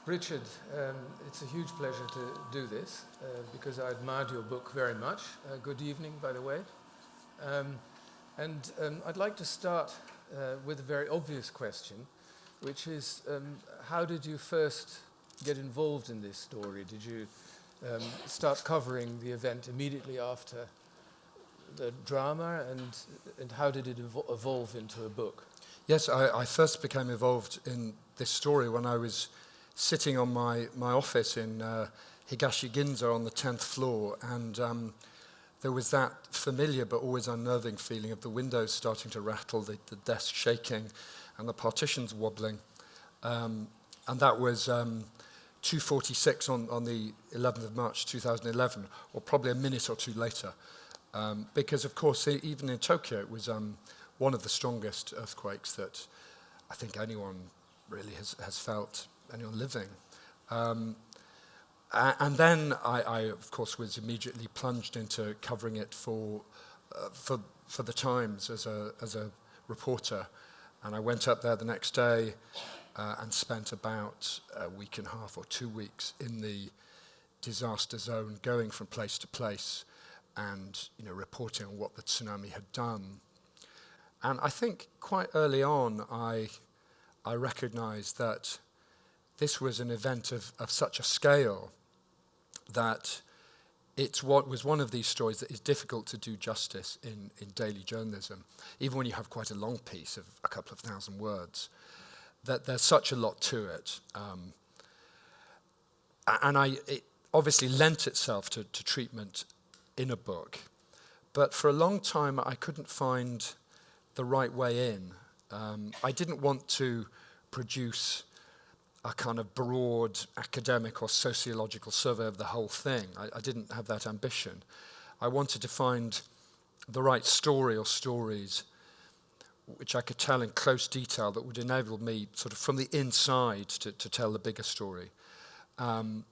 Richard, it's a huge pleasure to do this because I admired your book very much. Good evening, by the way. I'd like to start with a very obvious question, which is how did you first get involved in this story? Did you start covering the event immediately after the drama, and how did it evolve into a book? Yes, I first became involved in this story when I was sitting on my office in Higashi Ginza on the 10th floor, and there was that familiar but always unnerving feeling of the windows starting to rattle, the desk shaking, and the partitions wobbling. And that was 2:46 on the 11th of March 2011, or probably a minute or two later. Because, of course, even in Tokyo, it was one of the strongest earthquakes that I think anyone really has felt, anyone living. And then I, of course, was immediately plunged into covering it for the Times as a reporter. And I went up there the next day and spent about a week and a half or 2 weeks in the disaster zone, going from place to place and reporting on what the tsunami had done. And I think quite early on I recognized that this was an event of such a scale that it was one of these stories that is difficult to do justice in daily journalism, even when you have quite a long piece of a couple of thousand words, that there's such a lot to it. It obviously lent itself to treatment in a book, but for a long time I couldn't find the right way in. I didn't want to produce a kind of broad academic or sociological survey of the whole thing. I didn't have that ambition. I wanted to find the right story or stories which I could tell in close detail that would enable me sort of from the inside to tell the bigger story. And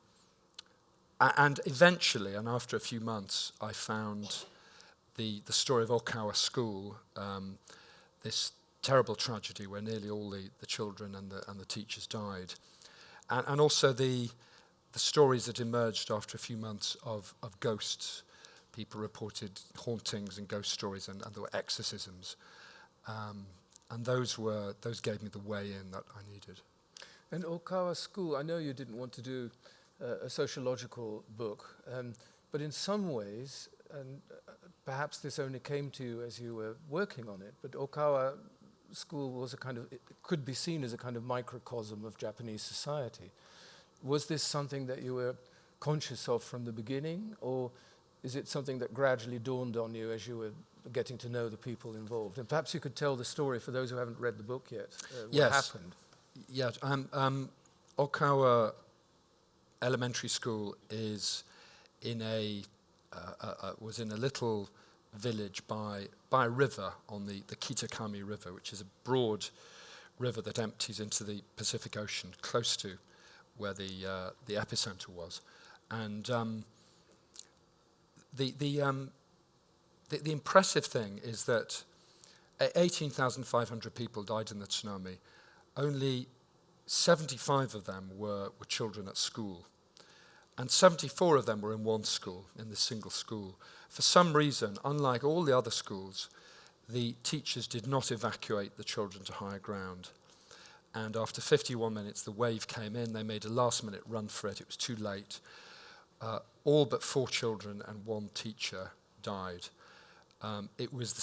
eventually, and after a few months, I found the story of Okawa School, this terrible tragedy where nearly all the children and the teachers died, and also the stories that emerged after a few months of ghosts. People reported hauntings and ghost stories, and there were exorcisms, and those gave me the way in that I needed. And Okawa School, I know you didn't want to do a sociological book, but in some ways, and perhaps this only came to you as you were working on it, but Okawa School was it could be seen as a kind of microcosm of Japanese society. Was this something that you were conscious of from the beginning, or is it something that gradually dawned on you as you were getting to know the people involved? And perhaps you could tell the story for those who haven't read the book yet. What happened? Yes. Okawa Elementary School is was in a little village by a river on the Kitakami River, which is a broad river that empties into the Pacific Ocean, close to where the epicenter was. And the impressive thing is that 18,500 people died in the tsunami. Only 75 of them were children at school. And 74 of them were in one school, in this single school. For some reason, unlike all the other schools, the teachers did not evacuate the children to higher ground. And after 51 minutes, the wave came in. They made a last-minute run for it. It was too late. All but 4 children and 1 teacher died. It was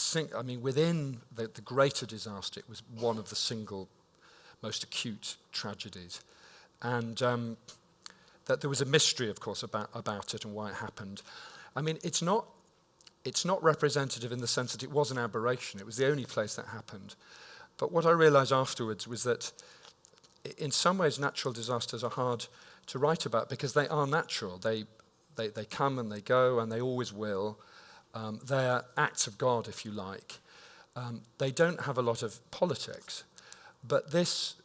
within the greater disaster, it was one of the single most acute tragedies. And that there was a mystery, of course, about it and why it happened. I mean, it's not representative in the sense that it was an aberration. It was the only place that happened. But what I realized afterwards was that in some ways natural disasters are hard to write about because they are natural. They come and they go, and they always will. They're acts of God, if you like. They don't have a lot of politics. But this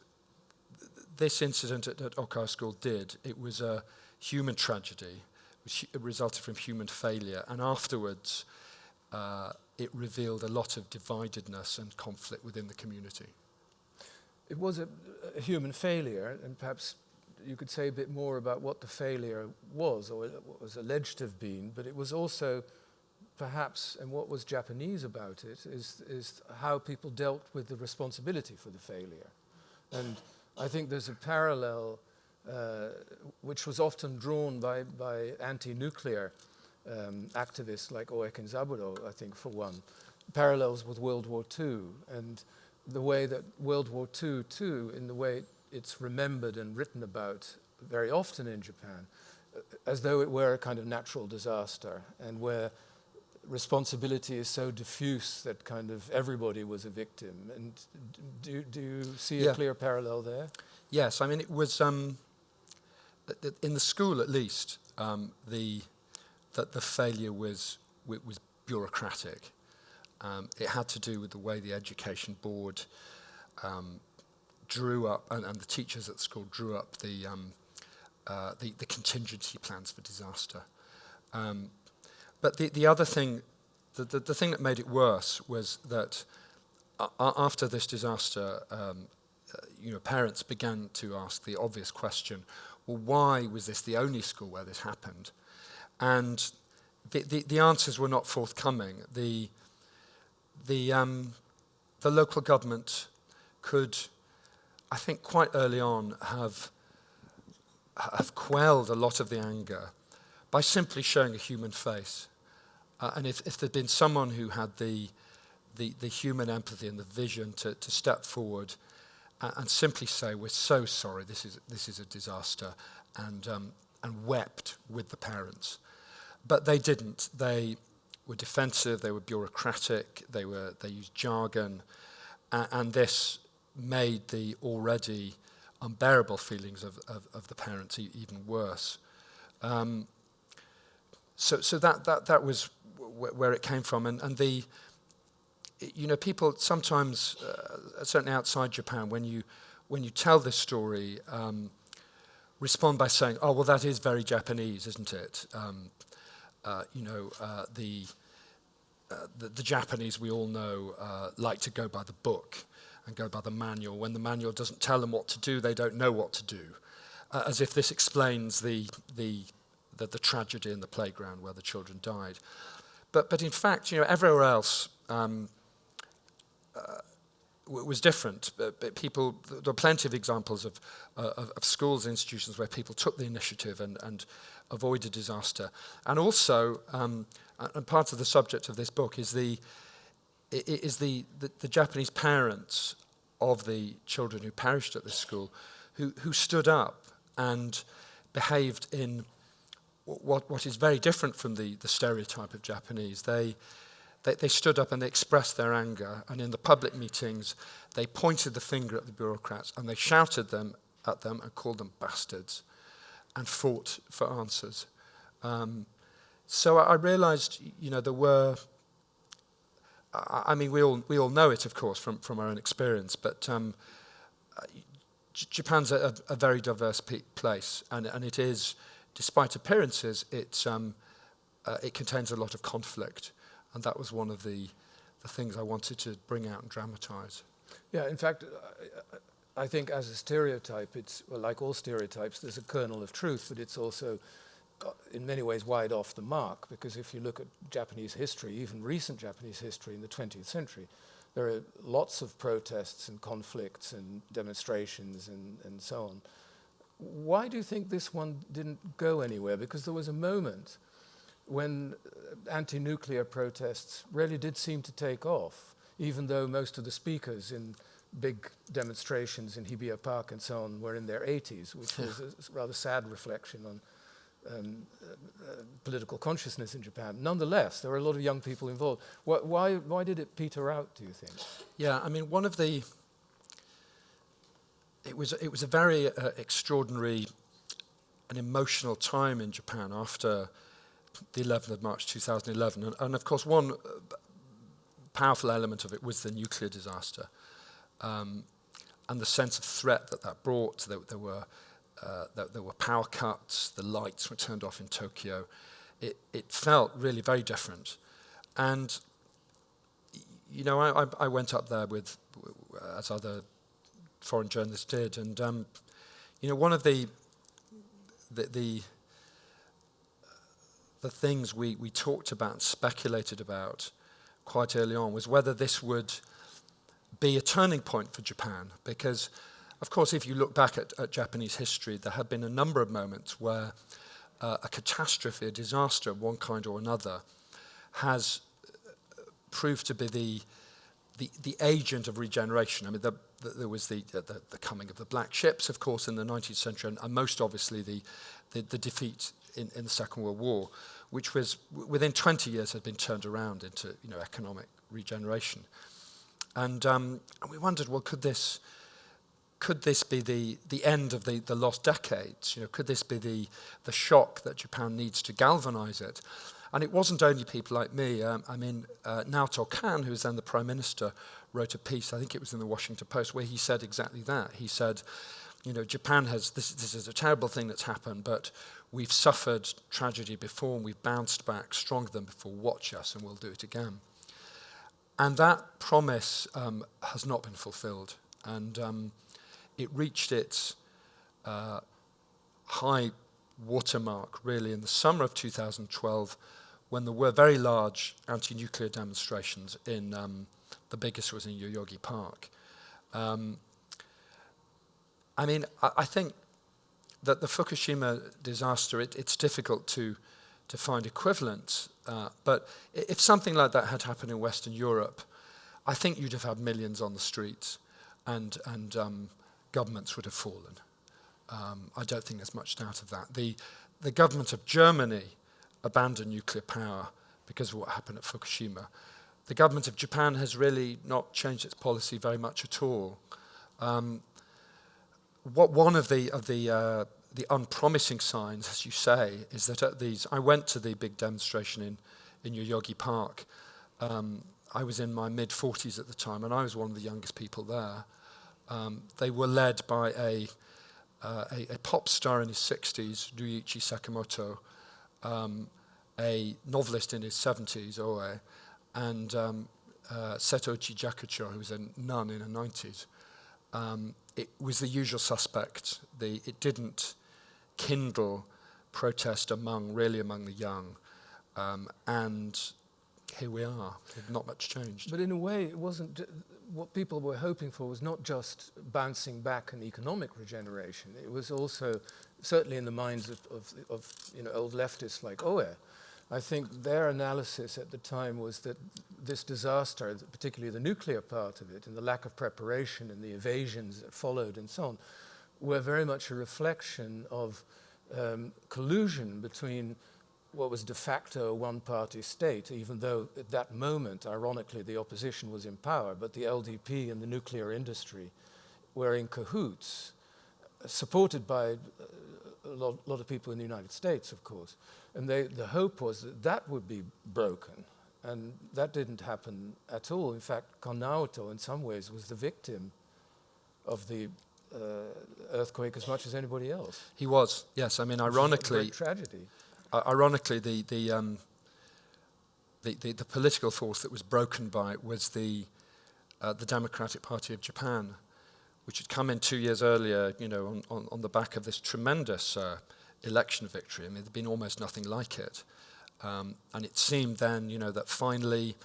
incident at Okawa School did. It was a human tragedy. It resulted from human failure. And afterwards, it revealed a lot of dividedness and conflict within the community. It was a human failure, and perhaps you could say a bit more about what the failure was, or what was alleged to have been, but it was also perhaps, and what was Japanese about it, is how people dealt with the responsibility for the failure. And I think there's a parallel which was often drawn by anti-nuclear activists like Oe Kenzaburo, I think, for one, parallels with World War II, and the way that World War II, too, in the way it's remembered and written about very often in Japan, as though it were a kind of natural disaster, and where responsibility is so diffuse that kind of everybody was a victim. And do you see a clear parallel there? Yes, I mean, it was, in the school at least, the failure was bureaucratic. It had to do with the way the education board drew up, and the teachers at the school drew up the contingency plans for disaster. But the other thing, the thing that made it worse was that after this disaster, parents began to ask the obvious question, well, why was this the only school where this happened? And the answers were not forthcoming. The local government could, I think, quite early on have quelled a lot of the anger by simply showing a human face. And if there'd been someone who had the human empathy and the vision to step forward and simply say, we're so sorry, this is a disaster, and wept with the parents. But they didn't. They were defensive, they were bureaucratic, they used jargon, and this made the already unbearable feelings of the parents even worse. So that was where it came from, and people sometimes, certainly outside Japan, when you tell this story, respond by saying, "Oh, well, that is very Japanese, isn't it?" The Japanese, we all know, like to go by the book and go by the manual. When the manual doesn't tell them what to do, they don't know what to do, as if this explains the tragedy in the playground where the children died. But in fact, everywhere else was different. People, there are plenty of examples of schools and institutions where people took the initiative and avoided disaster. And also, and part of the subject of this book is the Japanese parents of the children who perished at this school, who stood up and behaved in what is very different from the stereotype of Japanese. They stood up and they expressed their anger, and in the public meetings they pointed the finger at the bureaucrats and they shouted at them and called them bastards and fought for answers. So I realized, there were, I mean, we all know it, of course, from our own experience, but Japan's a very diverse place, and it is, despite appearances, it contains a lot of conflict, and that was one of the things I wanted to bring out and dramatize. Yeah, in fact, I think as a stereotype, it's, well, like all stereotypes, there's a kernel of truth, but it's also in many ways wide off the mark, because if you look at Japanese history, even recent Japanese history in the 20th century, there are lots of protests and conflicts and demonstrations and so on. Why do you think this one didn't go anywhere? Because there was a moment when anti-nuclear protests really did seem to take off, even though most of the speakers in big demonstrations in Hibiya Park and so on were in their 80s, which was a rather sad reflection on political consciousness in Japan. Nonetheless, there were a lot of young people involved. Why did it peter out, do you think? Yeah, I mean, it was a very extraordinary and emotional time in Japan after the 11th of March 2011. And of course, one powerful element of it was the nuclear disaster and the sense of threat that brought. There were power cuts, the lights were turned off in Tokyo. It felt really very different. And, I went up there as other foreign journalists did, and, one of the the things we talked about, speculated about quite early on, was whether this would be a turning point for Japan. Because, of course, if you look back at Japanese history, there have been a number of moments where a catastrophe, a disaster of one kind or another, has proved to be the agent of regeneration. I mean, there was the coming of the black ships, of course, in the 19th century, and most obviously the defeat in the Second World War, which was within 20 years had been turned around into economic regeneration. And we wondered, well, could this be the end of the lost decades? Could this be the shock that Japan needs to galvanize it? And it wasn't only people like me. Naoto Kan, who was then the Prime Minister, wrote a piece, I think it was in the Washington Post, where he said exactly that. He said, Japan has, this is a terrible thing that's happened, but we've suffered tragedy before and we've bounced back stronger than before. Watch us and we'll do it again. And that promise has not been fulfilled. And it reached its high watermark, really, in the summer of 2012, when there were very large anti-nuclear demonstrations in, the biggest was in Yoyogi Park. I think that the Fukushima disaster, it's difficult to find equivalents, but if something like that had happened in Western Europe, I think you'd have had millions on the streets, and governments would have fallen. I don't think there's much doubt of that. The government of Germany abandoned nuclear power because of what happened at Fukushima. The government of Japan has really not changed its policy very much at all. One of the unpromising signs, as you say, is that at these, I went to the big demonstration in Yoyogi Park. I was in my mid-40s at the time, and I was one of the youngest people there. They were led by a pop star in his 60s, Ryuichi Sakamoto, a novelist in his 70s, Oe, and Setouchi Jakucho, who was a nun in her 90s. It was the usual suspect. It didn't kindle protest among the young. And here we are. Not much changed. But in a way, it wasn't. What people were hoping for was not just bouncing back and economic regeneration. It was also, certainly in the minds of old leftists like Oe, I think their analysis at the time was that this disaster, particularly the nuclear part of it, and the lack of preparation and the evasions that followed and so on, were very much a reflection of collusion between what was de facto a one-party state, even though at that moment, ironically, the opposition was in power, but the LDP and the nuclear industry were in cahoots, supported by a lot of people in the United States, of course. And the hope was that would be broken, and that didn't happen at all. In fact, Kon Naoto, in some ways, was the victim of the earthquake as much as anybody else. He was, yes. I mean, ironically, a great tragedy. Ironically, the political force that was broken by it was the Democratic Party of Japan, which had come in 2 years earlier, on the back of this tremendous election victory. I mean, there'd been almost nothing like it, and it seemed then, that finally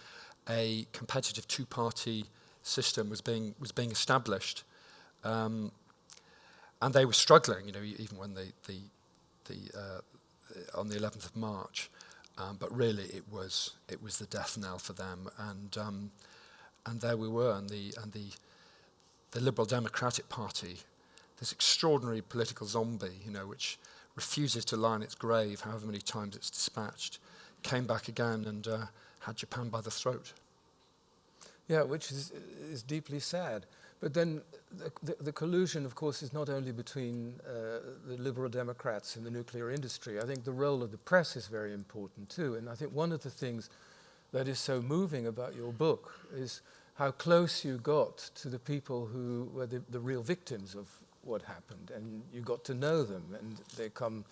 a competitive two-party system was being established, and they were struggling, even when on the 11th of March, but really it was the death knell for them, and there we were, and the Liberal Democratic Party, this extraordinary political zombie, which refuses to lie in its grave, however many times it's dispatched, came back again and had Japan by the throat. Yeah, which is deeply sad. But then the collusion, of course, is not only between the Liberal Democrats and the nuclear industry. I think the role of the press is very important too. And I think one of the things that is so moving about your book is how close you got to the people who were the real victims of what happened. And you got to know them, and they come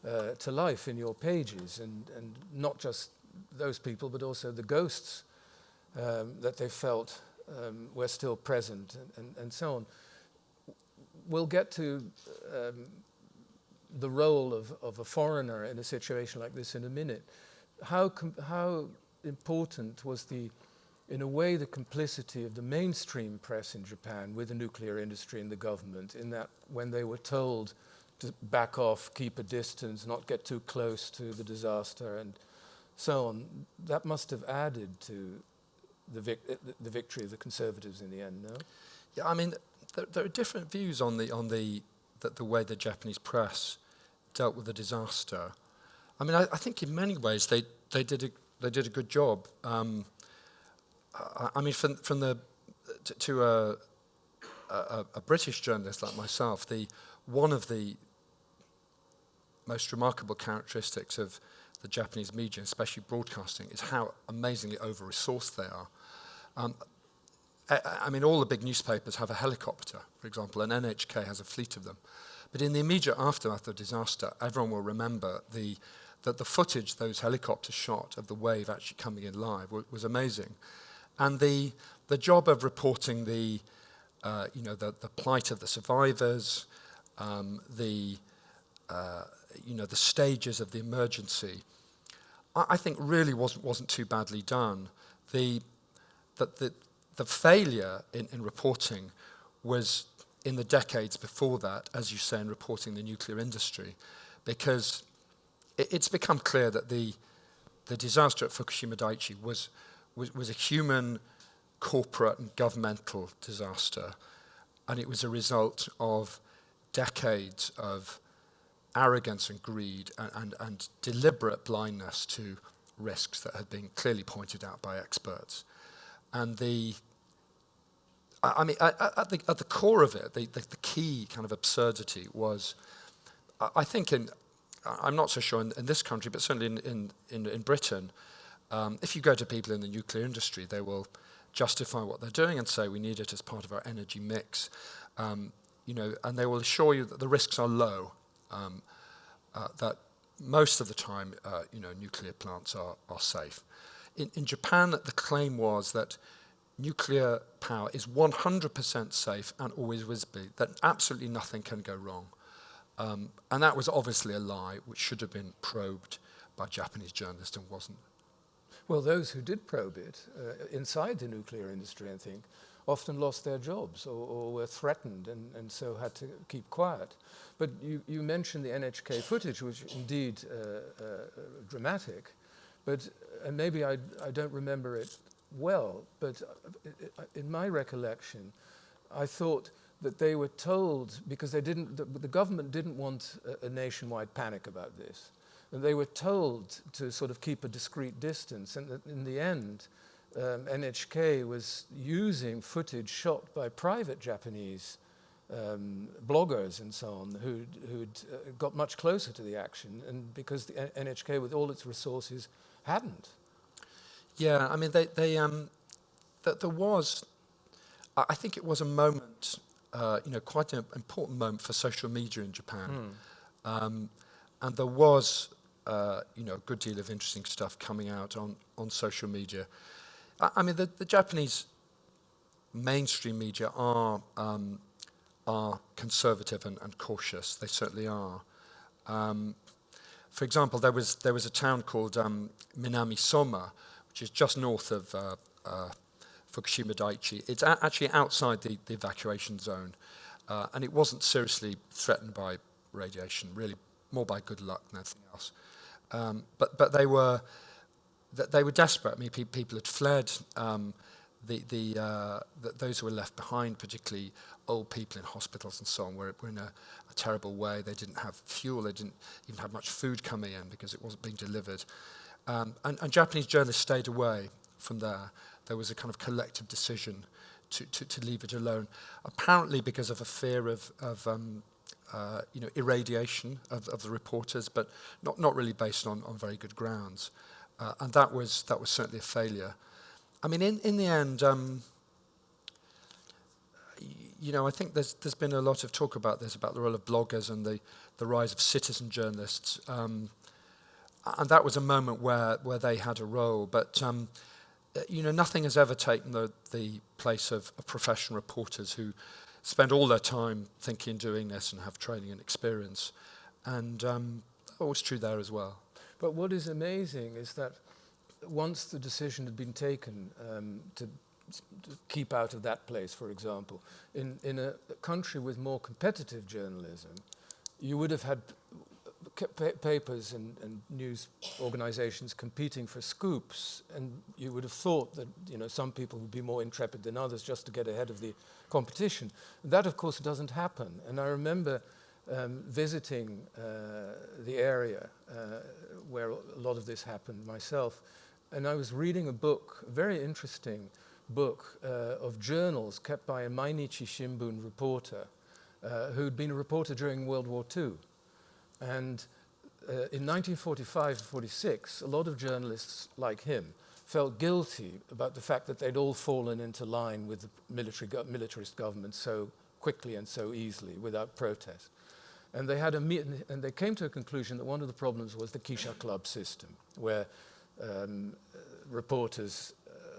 to life in your pages. And not just those people, but also the ghosts that they felt were still present, and so on. We'll get to the role of a foreigner in a situation like this in a minute. How important was in a way, the complicity of the mainstream press in Japan with the nuclear industry and the government, in that when they were told to back off, keep a distance, not get too close to the disaster, and so on, that must have added to the victory of the Conservatives in the end, no? Yeah, I mean, there are different views on the way the Japanese press dealt with the disaster. I mean, I think in many ways they did a good job. I mean, to a British journalist like myself, one of the most remarkable characteristics of the Japanese media, especially broadcasting, is how amazingly over-resourced they are. I mean, all the big newspapers have a helicopter, for example, and NHK has a fleet of them. But in the immediate aftermath of disaster, everyone will remember that the footage those helicopters shot of the wave actually coming in live was amazing. And the job of reporting the plight of the survivors, the stages of the emergency, I think really wasn't too badly done. The failure in reporting was in the decades before that, as you say, in reporting the nuclear industry, because it's become clear that the disaster at Fukushima Daiichi was a human, corporate and governmental disaster, and it was a result of decades of arrogance and greed and deliberate blindness to risks that had been clearly pointed out by experts. And at the core of it, the key kind of absurdity was, I think I'm not so sure in this country, but certainly in Britain, if you go to people in the nuclear industry, they will justify what they're doing and say we need it as part of our energy mix, and they will assure you that the risks are low, that most of the time, nuclear plants are safe. In Japan, the claim was that nuclear power is 100% safe and always will be, that absolutely nothing can go wrong. And that was obviously a lie which should have been probed by Japanese journalists and wasn't. Well, those who did probe it inside the nuclear industry, I think, often lost their jobs or were threatened and so had to keep quiet. But you mentioned the NHK footage, which indeed dramatic, and maybe I don't remember it well, but in my recollection, I thought that they were told, because the government didn't want a nationwide panic about this, and they were told to sort of keep a discreet distance, and that in the end, NHK was using footage shot by private Japanese bloggers and so on, who'd got much closer to the action, and because the NHK, with all its resources, hadn't. Yeah, I mean, that there was, I think it was a moment, quite an important moment for social media in Japan. And there was, a good deal of interesting stuff coming out on social media. I mean, the Japanese mainstream media are conservative and cautious. They certainly are. For example, there was a town called Minami Soma, which is just north of Fukushima Daiichi. It's actually outside the evacuation zone, and it wasn't seriously threatened by radiation, really more by good luck than anything else. But they were desperate. I mean, people had fled. Those who were left behind, particularly old people in hospitals and so on, were in a terrible way. They didn't have fuel. They didn't even have much food coming in because it wasn't being delivered. And Japanese journalists stayed away from there. There was a kind of collective decision to leave it alone, apparently because of a fear of irradiation of the reporters, but not really based on very good grounds. And that was certainly a failure. I mean, in the end, I think there's been a lot of talk about this, about the role of bloggers and the rise of citizen journalists. And that was a moment where they had a role. But, nothing has ever taken the place of professional reporters who spend all their time thinking, doing this, and have training and experience. And that was true there as well. But what is amazing is that once the decision had been taken to keep out of that place, for example, in a country with more competitive journalism, you would have had papers and news organizations competing for scoops, and you would have thought that some people would be more intrepid than others just to get ahead of the competition. That, of course, doesn't happen. And I remember visiting the area where a lot of this happened myself, and I was reading a book, a very interesting book of journals kept by a Mainichi Shimbun reporter who'd been a reporter during World War II. And in 1945-46, a lot of journalists like him felt guilty about the fact that they'd all fallen into line with the militarist government so quickly and so easily without protest. And they had a meeting, and they came to a conclusion that one of the problems was the Kisha Club system, where reporters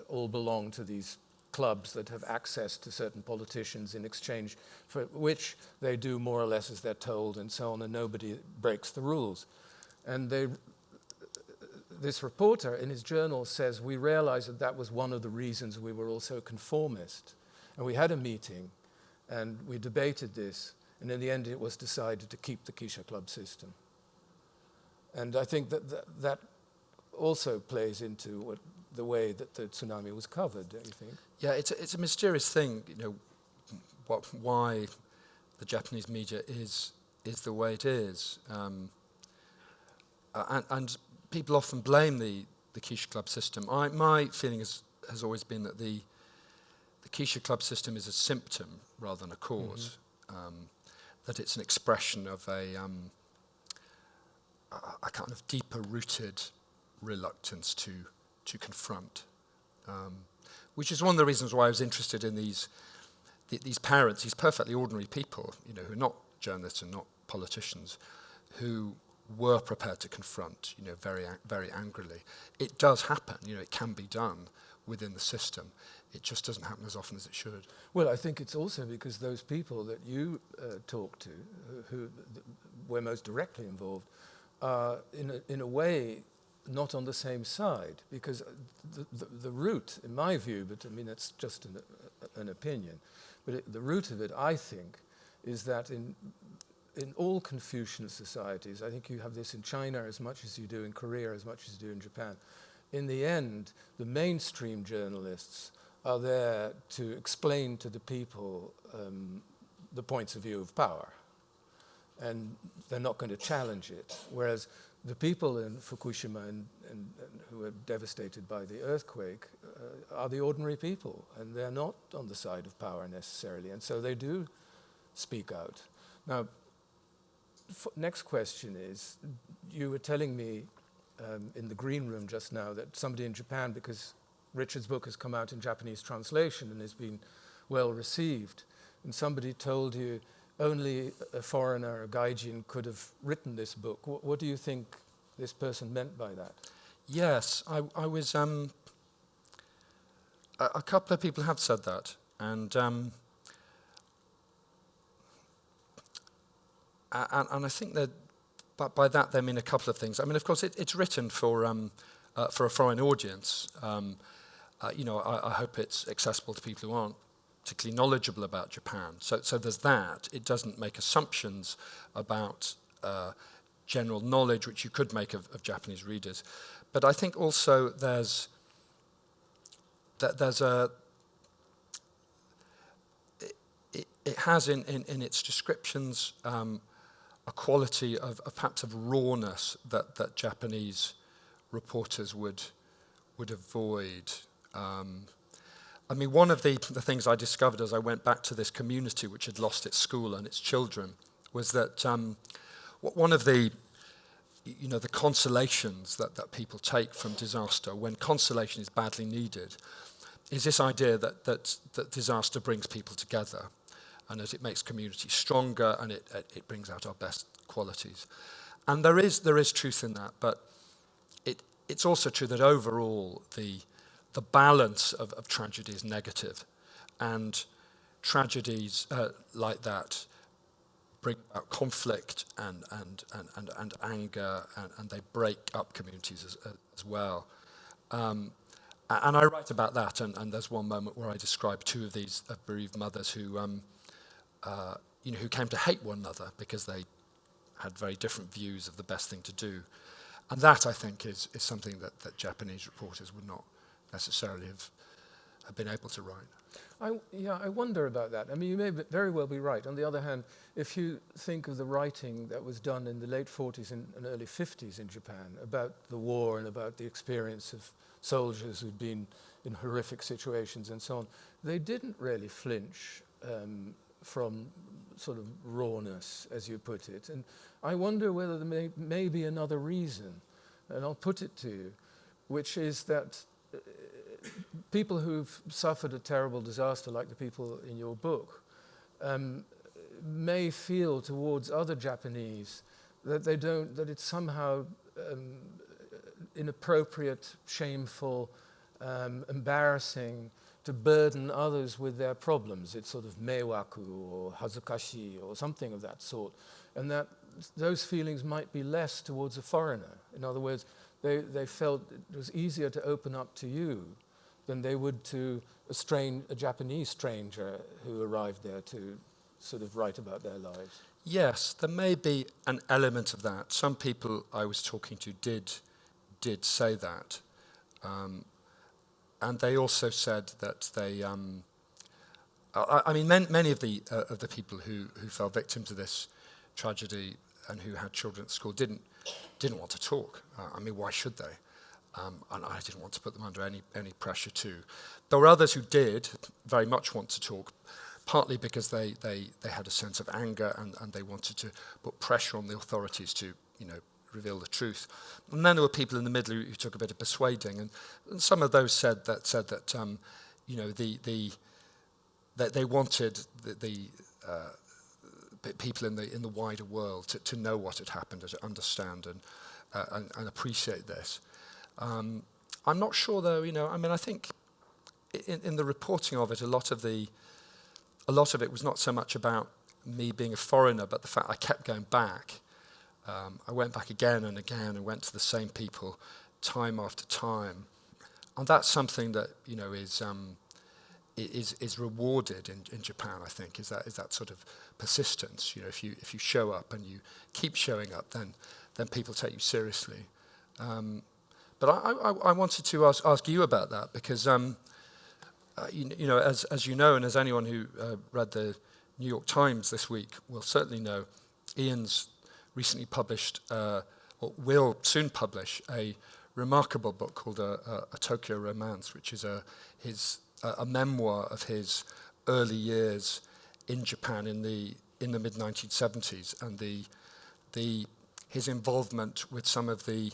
all belong to these clubs that have access to certain politicians in exchange for which they do more or less as they're told and so on, and nobody breaks the rules. And this reporter in his journal says, we realized that was one of the reasons we were all so conformist. And we had a meeting, and we debated this, and in the end it was decided to keep the Kisha Club system. And I think that also plays into the way that the tsunami was covered, don't you think? Yeah, it's a mysterious thing, why the Japanese media is the way it is. And people often blame the Kisha Club system. My feeling has always been that the Kisha Club system is a symptom rather than a cause. That it's an expression of a kind of deeper rooted reluctance to confront, which is one of the reasons why I was interested in these parents, these perfectly ordinary people, who are not journalists and not politicians, who were prepared to confront, very, very angrily. It does happen, it can be done within the system. It just doesn't happen as often as it should. Well, I think it's also because those people that you talk to, who were most directly involved, are in a way not on the same side, because the root, in my view, but I mean it's just an opinion, but the root of it, I think, is that in all Confucian societies, I think you have this in China as much as you do in Korea, as much as you do in Japan, in the end, the mainstream journalists are there to explain to the people the points of view of power, and they're not going to challenge it, whereas the people in Fukushima and who were devastated by the earthquake are the ordinary people, and they're not on the side of power necessarily, and so they do speak out. Now, next question is, you were telling me in the green room just now that somebody in Japan, because Richard's book has come out in Japanese translation and has been well received, and somebody told you only a foreigner, a gaijin, could have written this book. What do you think this person meant by that? Yes, I was... a couple of people have said that, and I think that by that they mean a couple of things. I mean, of course, it's written for a foreign audience. I hope it's accessible to people who aren't particularly knowledgeable about Japan. So there's that. It doesn't make assumptions about general knowledge, which you could make of Japanese readers. But I think also there's a... It has in its descriptions a quality of perhaps of rawness that Japanese reporters would avoid. I mean, one of the things I discovered as I went back to this community which had lost its school and its children was that one of the consolations that people take from disaster, when consolation is badly needed, is this idea that disaster brings people together, and that it makes communities stronger, and it brings out our best qualities. And there is truth in that, but it's also true that overall the balance of tragedy is negative, and tragedies like that bring about conflict and anger, and they break up communities as well. And I write about that, and there's one moment where I describe two of these bereaved mothers who who came to hate one another because they had very different views of the best thing to do. And that, I think, is something that Japanese reporters would not necessarily have been able to write. I wonder about that. I mean, you may very well be right. On the other hand, if you think of the writing that was done in the late 40s and early 50s in Japan about the war and about the experience of soldiers who'd been in horrific situations and so on, they didn't really flinch from sort of rawness, as you put it. And I wonder whether there may be another reason, and I'll put it to you, which is that people who've suffered a terrible disaster, like the people in your book, may feel towards other Japanese that that it's somehow inappropriate, shameful, embarrassing to burden others with their problems. It's sort of meiwaku or hazukashi or something of that sort, and that those feelings might be less towards a foreigner. In other words, they felt it was easier to open up to you than they would to a Japanese stranger who arrived there to sort of write about their lives. Yes, there may be an element of that. Some people I was talking to did say that. And they also said that they... many of the people who fell victim to this tragedy and who had children at school didn't want to talk. Why should they? And I didn't want to put them under any pressure too. There were others who did very much want to talk, partly because they had a sense of anger and they wanted to put pressure on the authorities to, reveal the truth. And then there were people in the middle who took a bit of persuading, and some of those said that they wanted the people in the wider world to know what had happened, to understand and appreciate this. I'm not sure, though. I think in the reporting of it, a lot of it was not so much about me being a foreigner, but the fact I kept going back. I went back again and again and went to the same people time after time, and that's something that is rewarded in Japan. I think is that sort of persistence. If you show up and you keep showing up, then people take you seriously. But I wanted to ask you about that because as you know, and as anyone who read the New York Times this week will certainly know, Ian's recently published, or will soon publish, a remarkable book called A Tokyo Romance, which is a memoir of his early years in Japan in the mid-1970s and his involvement with some of the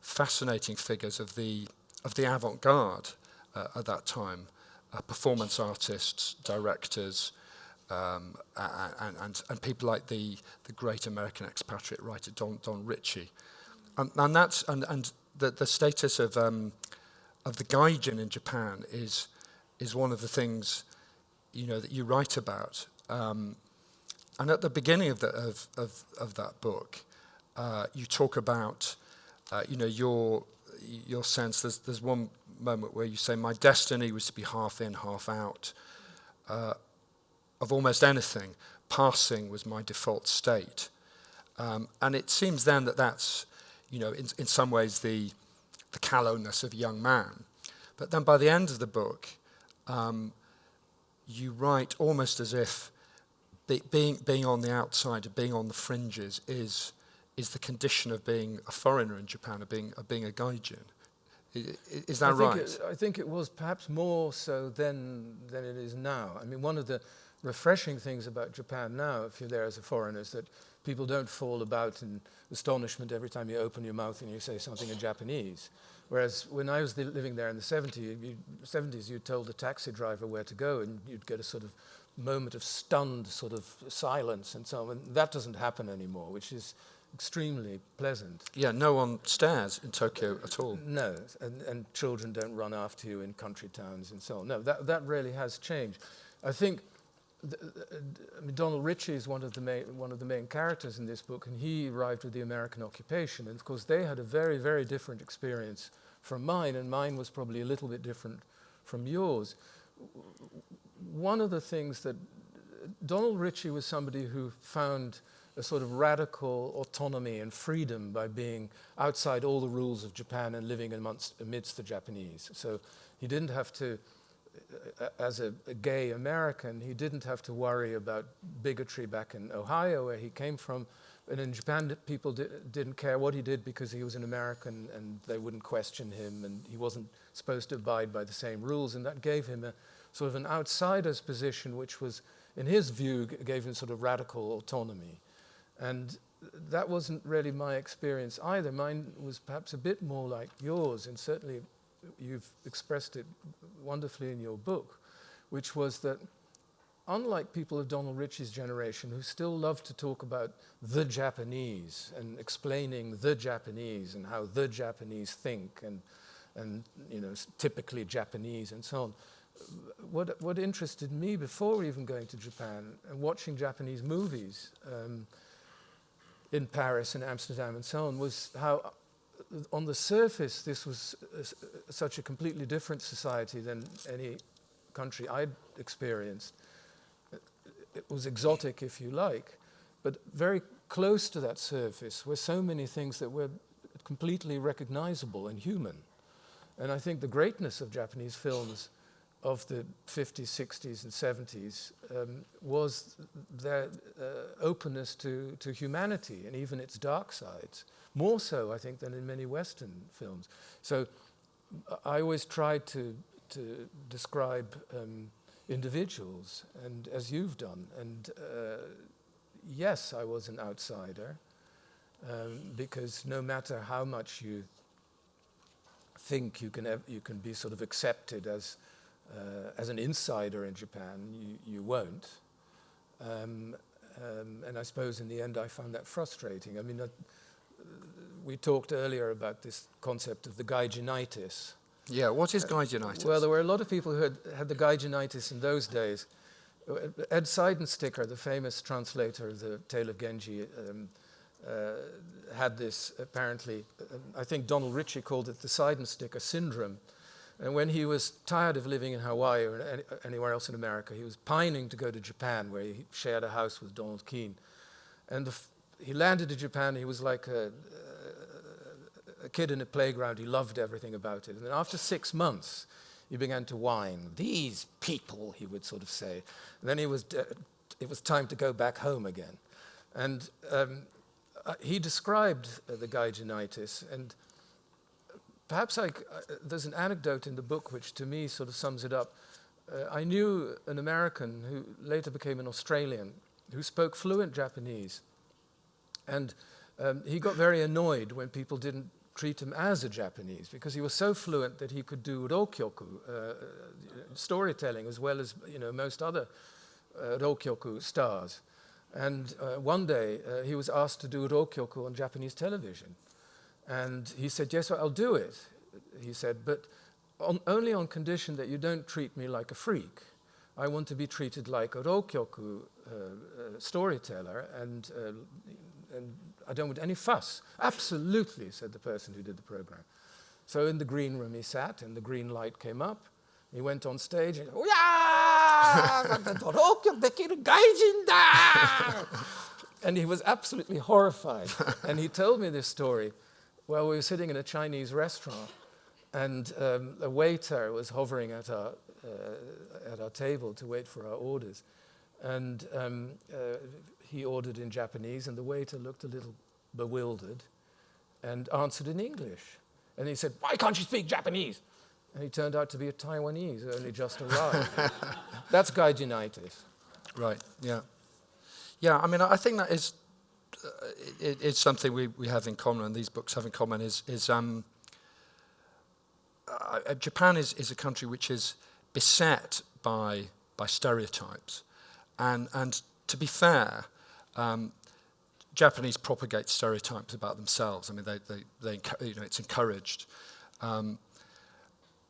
fascinating figures of the avant-garde at that time, performance artists, directors, and people like the great American expatriate writer Don Ritchie, and the status of the gaijin in Japan is one of the things that you write about, and at the beginning of that book, you talk about your sense. There's one moment where you say, "My destiny was to be half in, half out. Of almost anything, passing was my default state." And it seems then that's, in some ways the callowness of a young man. But then by the end of the book, you write almost as if being on the outside, being on the fringes is the condition of being a foreigner in Japan, of being a gaijin. Is that right? I think it was perhaps more so then than it is now. One of the refreshing things about Japan now, if you're there as a foreigner, is that people don't fall about in astonishment every time you open your mouth and you say something in Japanese. Whereas when I was living there in the 70s, you told a taxi driver where to go and you'd get a sort of moment of stunned sort of silence and so on. And that doesn't happen anymore, which is extremely pleasant. Yeah, no one stares in Tokyo at all. No, and children don't run after you in country towns and so on. No, that really has changed. I think I mean, Donald Ritchie is one of the main characters in this book, and he arrived with the American occupation. And of course, they had a very, very different experience from mine, and mine was probably a little bit different from yours. One of the things that Donald Ritchie was somebody who found a sort of radical autonomy and freedom by being outside all the rules of Japan and living amidst the Japanese. So he didn't have to, as a gay American, he didn't have to worry about bigotry back in Ohio, where he came from. And in Japan, people didn't care what he did because he was an American and they wouldn't question him, and he wasn't supposed to abide by the same rules. And that gave him a sort of an outsider's position, which was, in his view, gave him sort of radical autonomy. And that wasn't really my experience either. Mine was perhaps a bit more like yours, and certainly you've expressed it wonderfully in your book, which was that unlike people of Donald Ritchie's generation who still love to talk about the Japanese and explaining the Japanese and how the Japanese think and you know, typically Japanese and so on, what interested me before even going to Japan and watching Japanese movies in Paris and Amsterdam and so on was how on the surface this was such a completely different society than any country I'd experienced. It was exotic, if you like, but very close to that surface were so many things that were completely recognizable and human. And I think the greatness of Japanese films of the 50s, 60s, and 70s was their openness to humanity and even its dark sides, more so, I think, than in many Western films. So I always tried to describe individuals, and as you've done. And yes, I was an outsider, because no matter how much you think you can be sort of accepted as an insider in Japan, you won't. And I suppose in the end I found that frustrating. I mean, we talked earlier about this concept of the gaijinitis. Yeah, what is gaijinitis? Well, there were a lot of people who had the gaijinitis in those days. Ed Seidensticker, the famous translator of the Tale of Genji, had this apparently. I think Donald Ritchie called it the Seidensticker syndrome. And when he was tired of living in Hawaii or anywhere else in America, he was pining to go to Japan, where he shared a house with Donald Keene. And he landed in Japan. He was like a kid in a playground. He loved everything about it. And then after 6 months, he began to whine. "These people," he would sort of say. And then it was time to go back home again. And he described the gaijinitis. And perhaps there's an anecdote in the book which to me sort of sums it up. I knew an American who later became an Australian who spoke fluent Japanese. And he got very annoyed when people didn't treat him as a Japanese, because he was so fluent that he could do rokyoku, storytelling, as well as most other rokyoku stars. And one day he was asked to do rokyoku on Japanese television. And he said, "Yes, I'll do it," he said, "but only on condition that you don't treat me like a freak. I want to be treated like a rokyoku storyteller, and I don't want any fuss." "Absolutely," said the person who did the program. So in the green room he sat, and the green light came up. He went on stage, and and he was absolutely horrified. And he told me this story. Well, we were sitting in a Chinese restaurant, and a waiter was hovering at our table to wait for our orders. And he ordered in Japanese, and the waiter looked a little bewildered and answered in English. And he said, "Why can't you speak Japanese?" And he turned out to be a Taiwanese who only just arrived. That's gaijinitis. Right, yeah. Yeah, I mean, I think that is... it's something we have in common, and these books have in common, is Japan is a country which is beset by stereotypes. And to be fair, Japanese propagate stereotypes about themselves. I mean, they it's encouraged.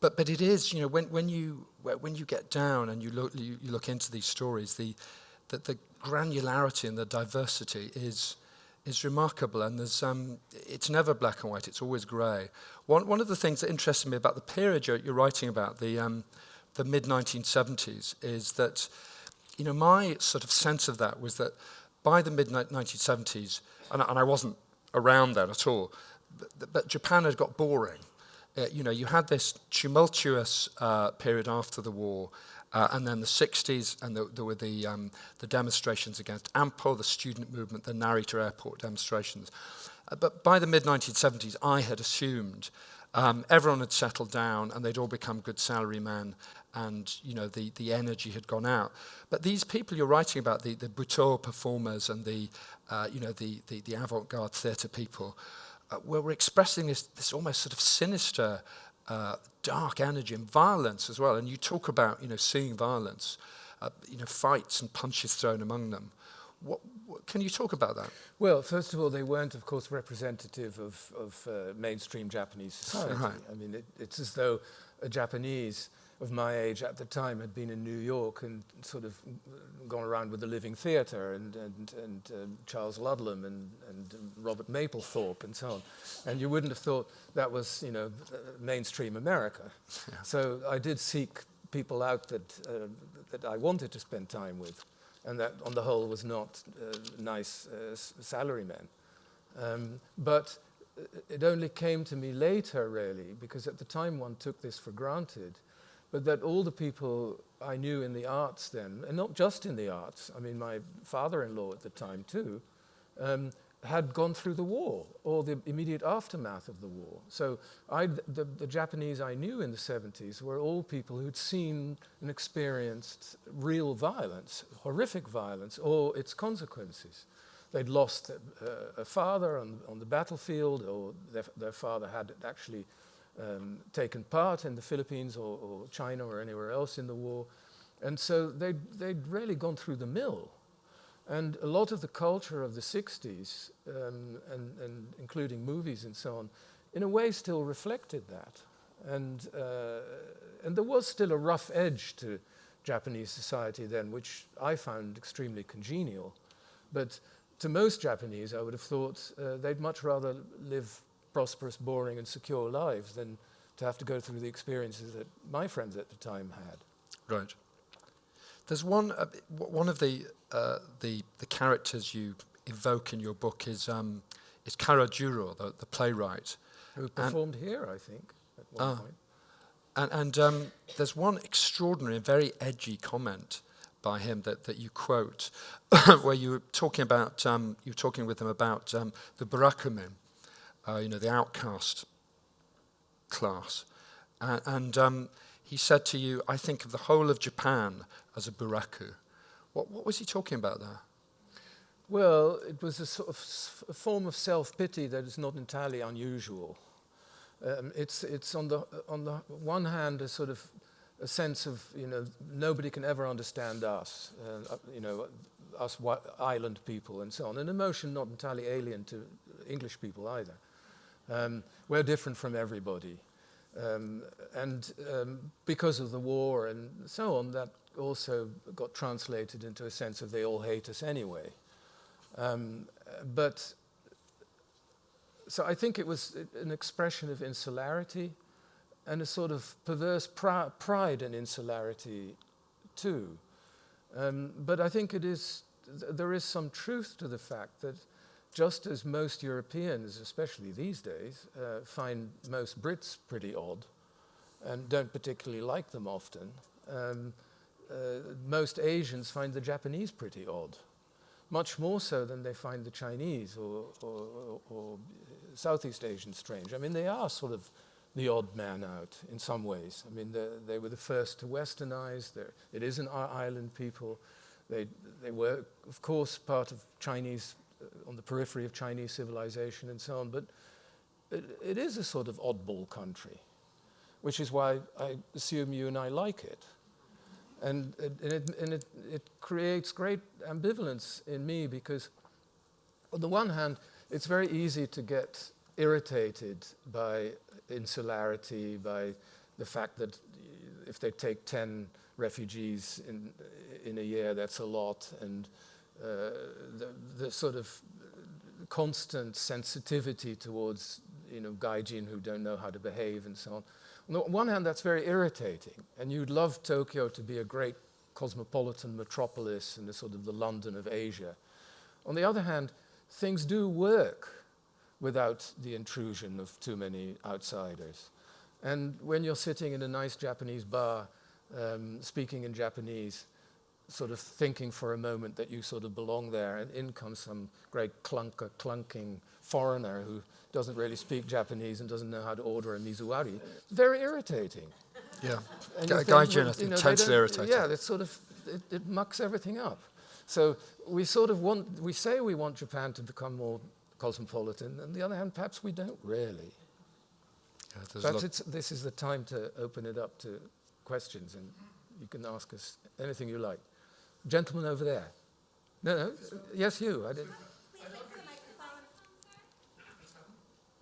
But it is, you know, when you get down and you look into these stories, the granularity and the diversity is remarkable, and there's it's never black and white, it's always grey. One of the things that interested me about the period you're writing about, the mid-1970s, is that, you know, my sort of sense of that was that by the mid-1970s, and I wasn't around then at all, but Japan had got boring. You know, you had this tumultuous period after the war, and then the 60s, and there were the demonstrations against AMPO, the student movement, the Narita airport demonstrations. But by the mid-1970s, I had assumed everyone had settled down and they'd all become good salarymen, and, you know, the energy had gone out. But these people you're writing about, the Butoh performers and the avant-garde theatre people, were expressing this almost sort of sinister, dark energy and violence as well. And you talk about, you know, seeing violence, you know, fights and punches thrown among them. What can you talk about that? Well, first of all, they weren't, of course, representative of mainstream Japanese society. Right. I mean, it's as though a Japanese of my age at the time had been in New York and sort of gone around with the Living Theatre and Charles Ludlam and Robert Mapplethorpe and so on. And you wouldn't have thought that was, you know, mainstream America. Yeah. So I did seek people out that I wanted to spend time with, and that on the whole was not nice salarymen. But it only came to me later, really, because at the time one took this for granted, but that all the people I knew in the arts then, and not just in the arts, I mean, my father-in-law at the time too, had gone through the war or the immediate aftermath of the war. So the Japanese I knew in the 70s were all people who'd seen and experienced real violence, horrific violence, or its consequences. They'd lost a father on the battlefield, or their father had actually taken part in the Philippines or China or anywhere else in the war. And so they'd really gone through the mill. And a lot of the culture of the 60s, and including movies and so on, in a way still reflected that. And there was still a rough edge to Japanese society then, which I found extremely congenial. But to most Japanese, I would have thought they'd much rather live prosperous, boring, and secure lives than to have to go through the experiences that my friends at the time had. Right. There's one of the characters you evoke in your book is Karajuro, the playwright, who performed here, I think, at one point. And there's one extraordinary and very edgy comment by him that you quote, where you were talking with him about the Burakumin, you know, the outcast class, and he said to you, "I think of the whole of Japan as a buraku." What was he talking about there? Well, it was a sort of a form of self-pity that is not entirely unusual. It's on the one hand a sort of a sense of, you know, nobody can ever understand us, you know, us island people and so on. An emotion not entirely alien to English people either. We're different from everybody. And because of the war and so on, that also got translated into a sense of they all hate us anyway. But so I think it was an expression of insularity and a sort of perverse pride in insularity too. But I think there is some truth to the fact that just as most Europeans, especially these days, find most Brits pretty odd and don't particularly like them often, most Asians find the Japanese pretty odd, much more so than they find the Chinese or Southeast Asians strange. I mean, they are sort of the odd man out in some ways. I mean, they were the first to westernize. It is an island people. They were, of course, part of Chinese, on the periphery of Chinese civilization and so on, but it is a sort of oddball country, which is why I assume you and I like it. And it creates great ambivalence in me because, on the one hand, it's very easy to get irritated by insularity, by the fact that if they take 10 refugees in a year, that's a lot, and the sort of constant sensitivity towards gaijin who don't know how to behave and so on. On the one hand, that's very irritating, and you'd love Tokyo to be a great cosmopolitan metropolis and the sort of the London of Asia. On the other hand, things do work without the intrusion of too many outsiders. And when you're sitting in a nice Japanese bar, speaking in Japanese, sort of thinking for a moment that you sort of belong there, and in comes some great clunking foreigner who doesn't really speak Japanese and doesn't know how to order a mizuwari, very irritating. Yeah, gaijin, I think, intensely irritating. Yeah, it's sort of, it mucks everything up. So we sort of we say we want Japan to become more cosmopolitan, and on the other hand, perhaps we don't really. Yeah, perhaps this is the time to open it up to questions, and you can ask us anything you like. Gentleman over there. No, yes, you. I didn't.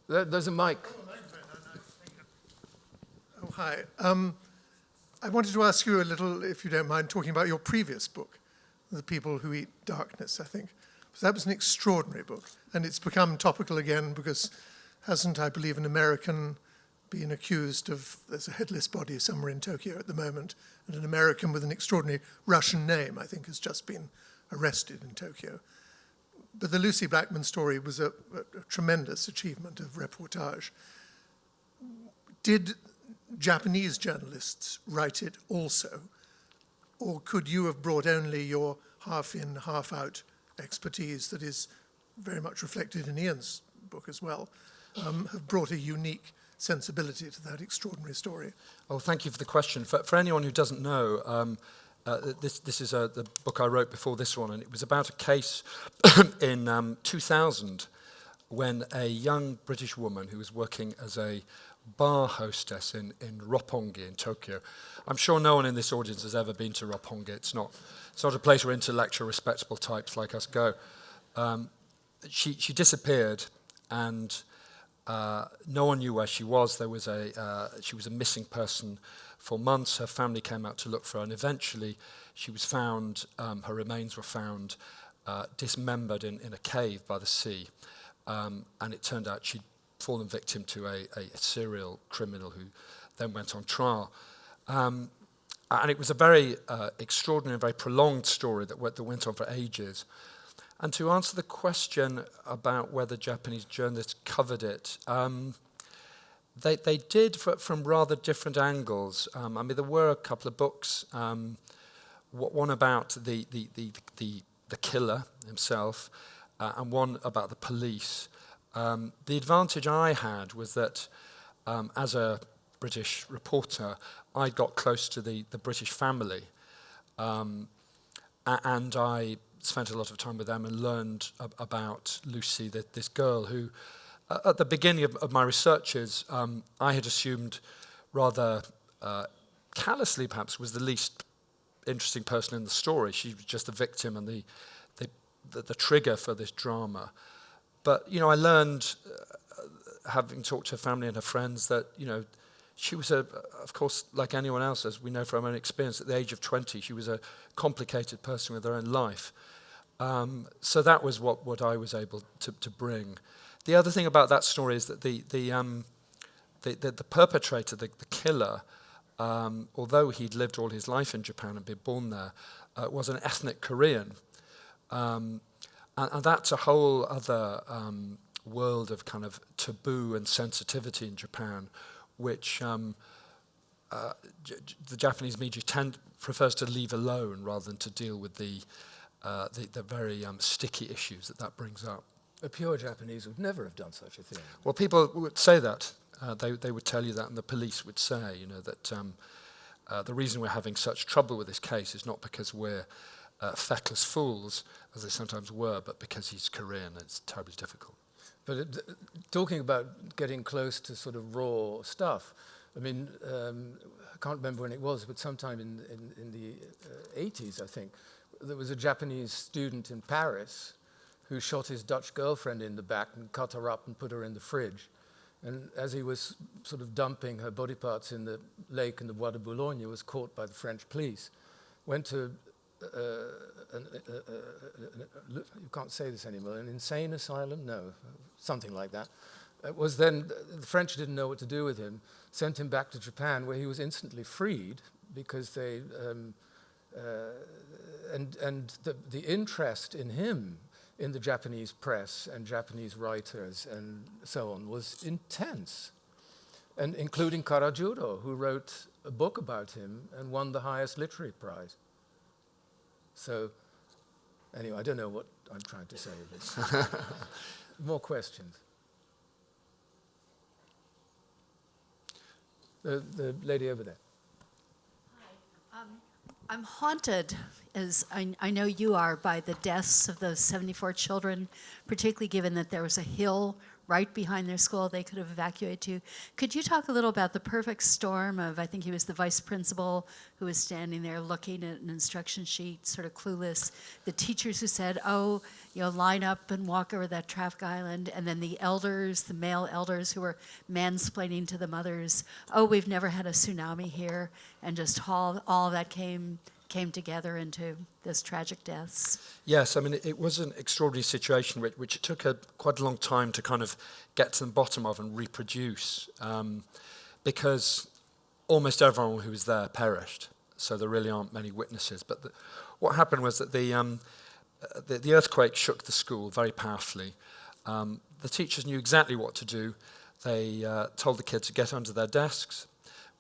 There's a mic. Oh, hi. I wanted to ask you a little, if you don't mind, talking about your previous book, The People Who Eat Darkness, I think. So that was an extraordinary book, and it's become topical again because hasn't, I believe, an American been accused of, there's a headless body somewhere in Tokyo at the moment, and an American with an extraordinary Russian name, I think, has just been arrested in Tokyo. But the Lucy Blackman story was a tremendous achievement of reportage. Did Japanese journalists write it also? Or could you have brought only your half-in, half-out expertise that is very much reflected in Ian's book as well, have brought a unique sensibility to that extraordinary story? Oh, thank you for the question. For anyone who doesn't know, this is the book I wrote before this one, and it was about a case in 2000 when a young British woman who was working as a bar hostess in Roppongi in Tokyo. I'm sure no one in this audience has ever been to Roppongi. It's not a place where intellectual, respectable types like us go. She disappeared, and no one knew where she was. She was a missing person for months. Her family came out to look for her, and eventually she was found. Her remains were found dismembered in a cave by the sea, and it turned out she'd fallen victim to a serial criminal who then went on trial. And it was a very extraordinary, very prolonged story that went on for ages. And to answer the question about whether Japanese journalists covered it, they did from rather different angles. I mean, there were a couple of books, one about the killer himself, and one about the police. The advantage I had was that as a British reporter, I got close to the British family, and I spent a lot of time with them and learned about Lucy, this girl who, at the beginning of my researches, I had assumed rather callously perhaps was the least interesting person in the story. She was just the victim and the trigger for this drama. But, I learned, having talked to her family and her friends, that, she was, of course, like anyone else, as we know from our own experience, at the age of 20, she was a complicated person with her own life. So that was what I was able to bring. The other thing about that story is that the perpetrator, the killer, although he'd lived all his life in Japan and been born there, was an ethnic Korean. And that's a whole other world of kind of taboo and sensitivity in Japan, which the Japanese media prefers to leave alone rather than to deal with the very sticky issues that brings up. A pure Japanese would never have done such a thing. Well, people would say that. They would tell you that, and the police would say, that the reason we're having such trouble with this case is not because we're feckless fools, as they sometimes were, but because he's Korean. It's terribly difficult. But talking about getting close to sort of raw stuff, I mean, I can't remember when it was, but sometime in the 80s, I think, there was a Japanese student in Paris who shot his Dutch girlfriend in the back and cut her up and put her in the fridge. And as he was sort of dumping her body parts in the lake in the Bois de Boulogne, was caught by the French police, went to, you can't say this anymore, an insane asylum? No, something like that. Was then, the French didn't know what to do with him, sent him back to Japan, where he was instantly freed because they, the interest in him in the Japanese press and Japanese writers and so on was intense, and including Karajuro, who wrote a book about him and won the highest literary prize. So, anyway, I don't know what I'm trying to say with this. More questions? The lady over there. I'm haunted, as I know you are, by the deaths of those 74 children, particularly given that there was a hill right behind their school they could have evacuated to. Could you talk a little about the perfect storm of, I think he was the vice principal who was standing there looking at an instruction sheet, sort of clueless, the teachers who said, oh, line up and walk over that traffic island, and then the elders, the male elders who were mansplaining to the mothers, oh, we've never had a tsunami here, and just all of that came together into those tragic deaths. Yes, I mean, it was an extraordinary situation which it took quite a long time to kind of get to the bottom of and reproduce, because almost everyone who was there perished, so there really aren't many witnesses. But what happened was that the earthquake shook the school very powerfully. The teachers knew exactly what to do. They told the kids to get under their desks.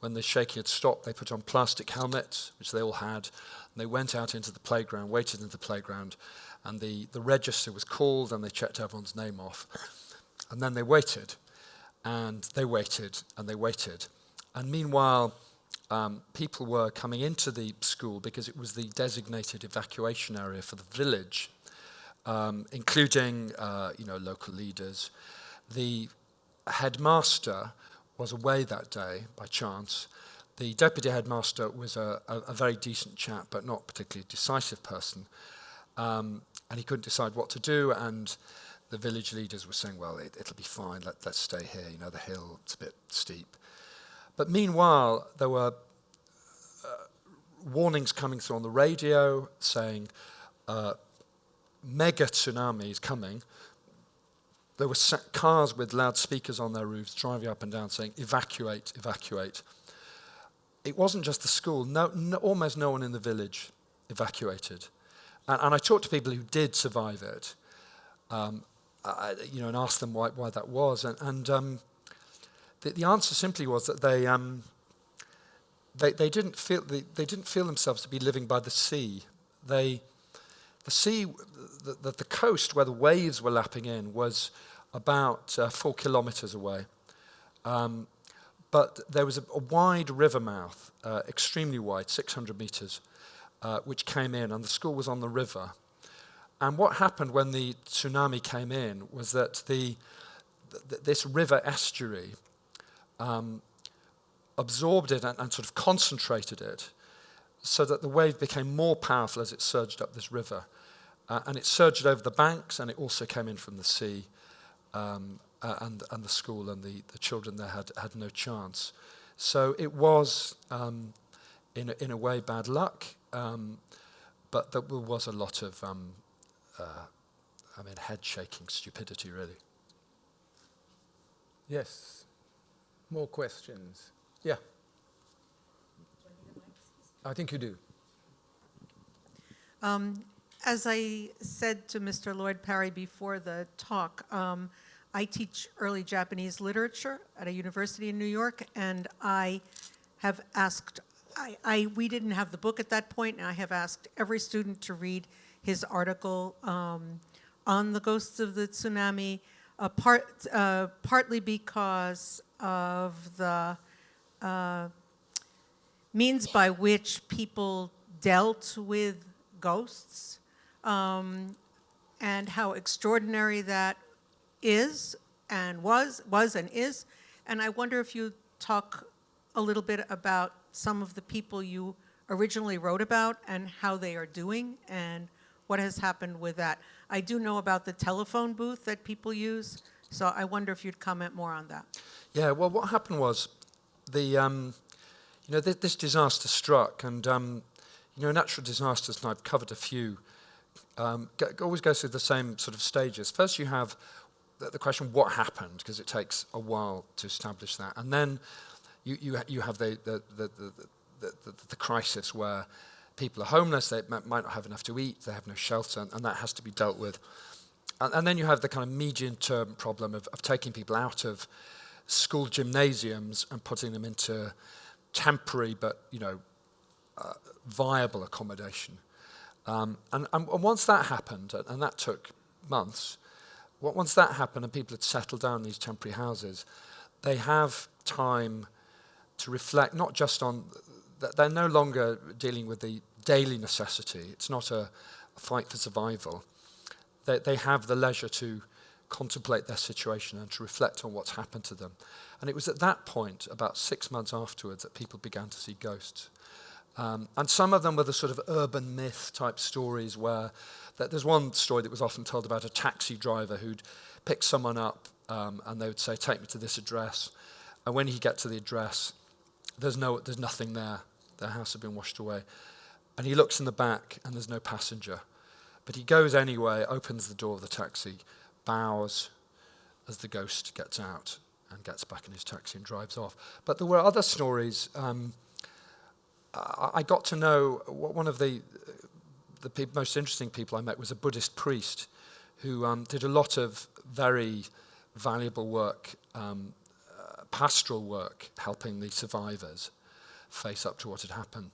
When the shaking had stopped, they put on plastic helmets, which they all had, and they went out into the playground, waited in the playground, and the register was called, and they checked everyone's name off. And then they waited, and they waited, and they waited. And meanwhile, people were coming into the school because it was the designated evacuation area for the village, including local leaders. The headmaster was away that day by chance. The deputy headmaster was a very decent chap, but not particularly decisive person. And he couldn't decide what to do, and the village leaders were saying, well, it'll be fine, let's stay here, the hill, it's a bit steep. But meanwhile, there were warnings coming through on the radio saying, mega tsunami is coming. There were cars with loudspeakers on their roofs driving up and down saying, evacuate, evacuate. It wasn't just the school. Almost no one in the village evacuated. And I talked to people who did survive it, and asked them why that was. And the answer simply was that they didn't feel themselves to be living by the sea. The sea, the coast where the waves were lapping in was about 4 kilometers away. But there was a wide river mouth, extremely wide, 600 meters, which came in, and the school was on the river. And what happened when the tsunami came in was that this river estuary absorbed it and sort of concentrated it, so that the wave became more powerful as it surged up this river. And it surged over the banks, and it also came in from the sea, and the school and the children there had no chance. So it was, in a way, bad luck, but there was a lot of, head-shaking stupidity, really. Yes. More questions? Yeah. I think you do. As I said to Mr. Lloyd Parry before the talk, I teach early Japanese literature at a university in New York, and I have asked, we didn't have the book at that point, and I have asked every student to read his article on the ghosts of the tsunami, partly because of the means by which people dealt with ghosts, and how extraordinary that is and was and is. And I wonder if you talk a little bit about some of the people you originally wrote about and how they are doing and what has happened with that. I do know about the telephone booth that people use So I wonder if you'd comment more on that. Yeah, well, what happened was this disaster struck, and natural disasters, and I've covered a few, always go through the same sort of stages. First, you have the question, what happened, because it takes a while to establish that, and then you have the crisis where people are homeless, they might not have enough to eat, they have no shelter, and that has to be dealt with. And then you have the kind of medium-term problem of taking people out of school gymnasiums and putting them into temporary but viable accommodation. And once that happened, and that took months, once that happened and people had settled down in these temporary houses, they have time to reflect not just on that they're no longer dealing with the daily necessity. It's not a fight for survival. They have the leisure to contemplate their situation and to reflect on what's happened to them. And it was at that point, about 6 months afterwards, that people began to see ghosts. And some of them were the sort of urban myth type stories where there's one story that was often told about a taxi driver who'd pick someone up and they would say, take me to this address. And when he gets to the address, there's nothing there. Their house had been washed away. And he looks in the back and there's no passenger. But he goes anyway, opens the door of the taxi, bows as the ghost gets out and gets back in his taxi and drives off. But there were other stories. I got to know one of the most interesting people I met was a Buddhist priest who did a lot of very valuable work, pastoral work, helping the survivors face up to what had happened.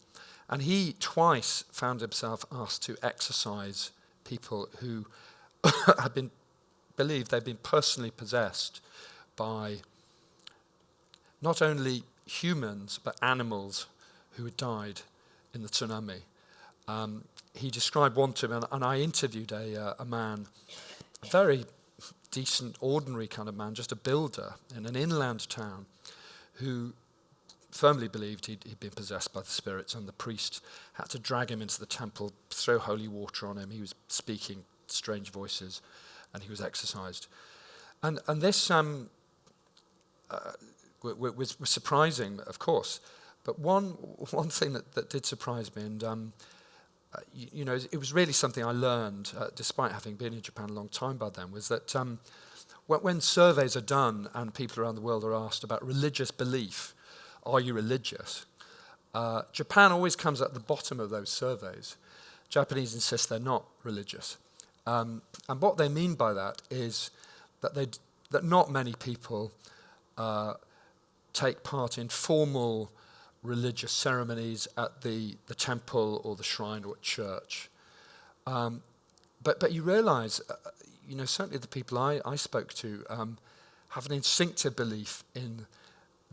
And he twice found himself asked to exorcise people who had believed they'd been personally possessed by not only humans but animals who had died in the tsunami. He described one to me, and I interviewed a man, a very decent, ordinary kind of man, just a builder in an inland town, who firmly believed he'd been possessed by the spirits, and the priest had to drag him into the temple, throw holy water on him. He was speaking strange voices, and he was exorcised. And this was surprising, of course. But one thing that did surprise me, and it was really something I learned, despite having been in Japan a long time by then, was that when surveys are done and people around the world are asked about religious belief, are you religious? Japan always comes at the bottom of those surveys. Japanese insist they're not religious. And what they mean by that is that not many people take part in formal religious ceremonies at the temple or the shrine or at church. But you realise, certainly the people I spoke to have an instinctive belief in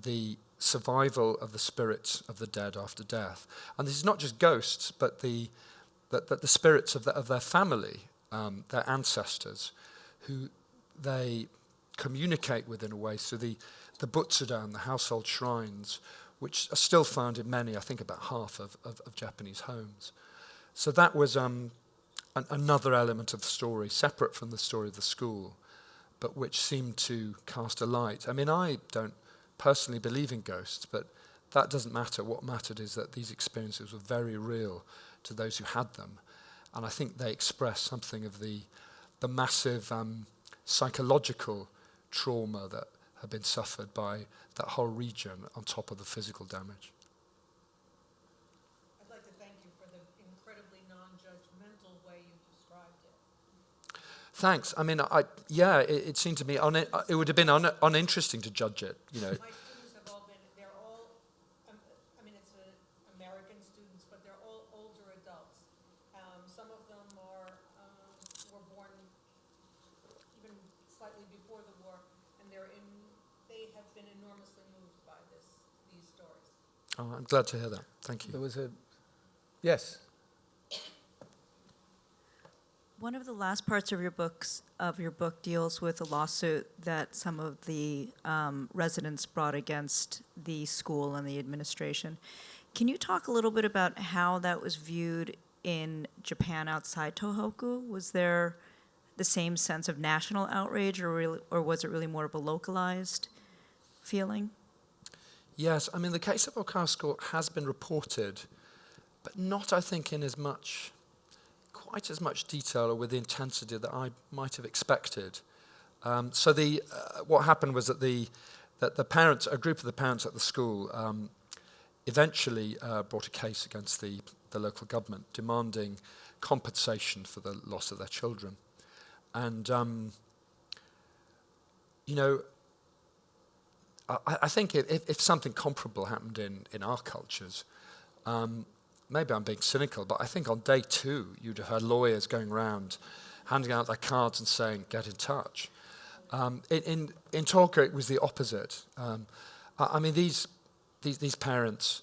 the survival of the spirits of the dead after death. And this is not just ghosts, but the spirits of their family, their ancestors, who they communicate with in a way through the butsudan, the household shrines, which are still found in many, I think about half of Japanese homes. So that was another element of the story, separate from the story of the school, but which seemed to cast a light. I mean, I don't personally believe in ghosts, but that doesn't matter. What mattered is that these experiences were very real to those who had them. And I think they express something of the massive psychological trauma that had been suffered by that whole region on top of the physical damage. I'd like to thank you for the incredibly non-judgmental way you described it. Thanks. I mean, it seemed to me it would have been uninteresting to judge it. My students have all been, they're all, it's American students, but they're all older adults. Some of them were born even slightly before the war, and they have been enormously moved by these stories. Oh, I'm glad to hear that. Thank you. There was yes. One of the last parts of your book deals with a lawsuit that some of the residents brought against the school and the administration. Can you talk a little bit about how that was viewed in Japan outside Tohoku? Was there the same sense of national outrage, or was it really more of a localized feeling? Yes, I mean, the case of Okawa School has been reported, but not, I think, in quite as much detail or with the intensity that I might have expected. So what happened was that the parents, a group of the parents at the school, eventually brought a case against the local government demanding compensation for the loss of their children. And, I think if something comparable happened in our cultures, maybe I'm being cynical, but I think on day 2, you'd have had lawyers going around handing out their cards and saying, get in touch. In Tokyo, it was the opposite. I mean, these parents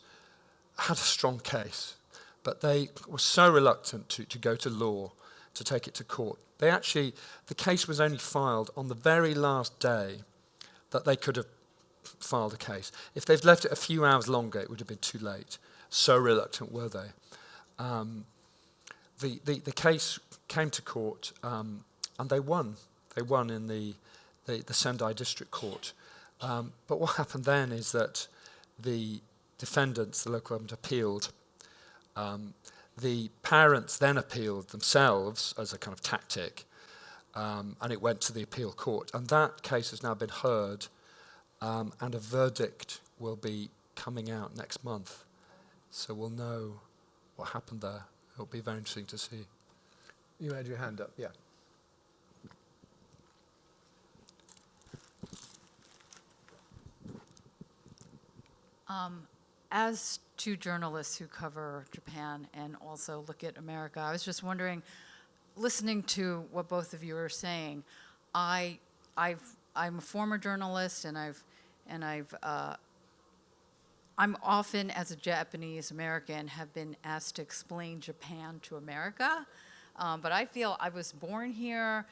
had a strong case, but they were so reluctant to go to law, to take it to court. The case was only filed on the very last day that they could have filed a case. If they'd left it a few hours longer, it would have been too late. So reluctant were they. The case came to court, and they won. They won in the Sendai District Court. But what happened then is that the defendants, the local government, appealed. The parents then appealed themselves as a kind of tactic, and it went to the appeal court. And that case has now been heard, and a verdict will be coming out next month. So we'll know what happened there. It'll be very interesting to see. You had your hand up, yeah. As two journalists who cover Japan and also look at America, I was just wondering, listening to what both of you are saying, I'm a former journalist, and I'm often, as a Japanese American, have been asked to explain Japan to America, but I feel I was born here.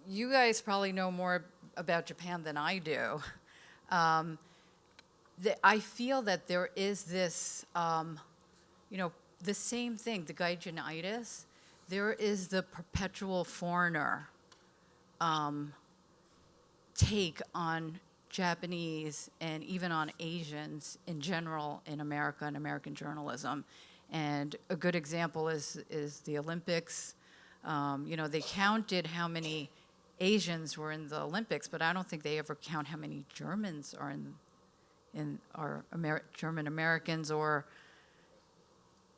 You guys probably know more about Japan than I do. I feel that there is this, the same thing, the gaijinitis. There is the perpetual foreigner take on Japanese and even on Asians in general in America and American journalism. And a good example is the Olympics. They counted how many Asians were in the Olympics, but I don't think they ever count how many Germans are in German Americans, or